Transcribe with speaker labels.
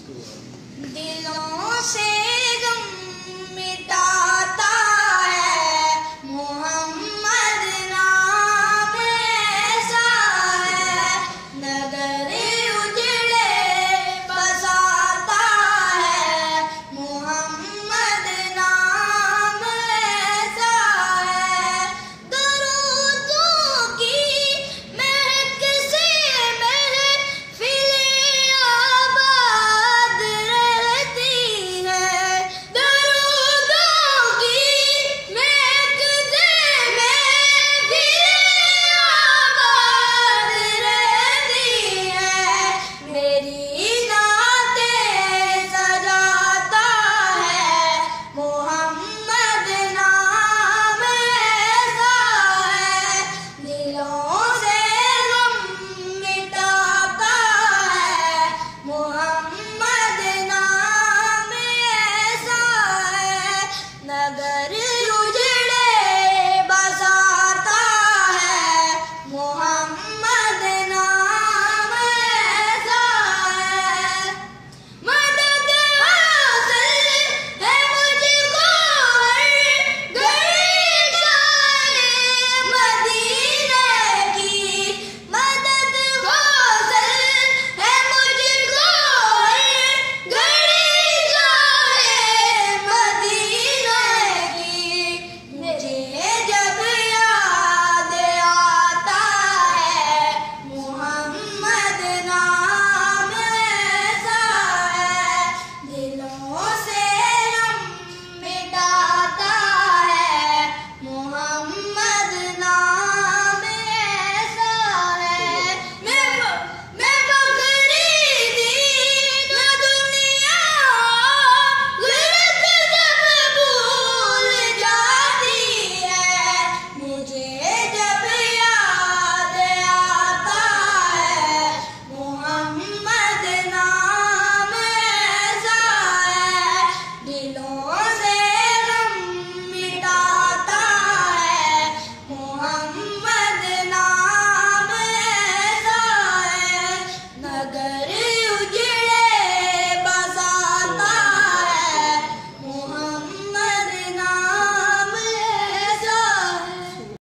Speaker 1: दिलों से गम मिटाता है मोहम्मद नाम ऐसा है, नगर उजड़े बसाता है मोहम्मद नाम ऐसा है। दरूदों की महक से महफिलें आबाद रहती है, दरूदों की महक से महफिलें आबाद रहती है। मेरी नातें सजाता है मोहम्मद नाम ऐसा है, दिलों से गम मिटाता है मोहम्मद नाम ऐसा है, नगर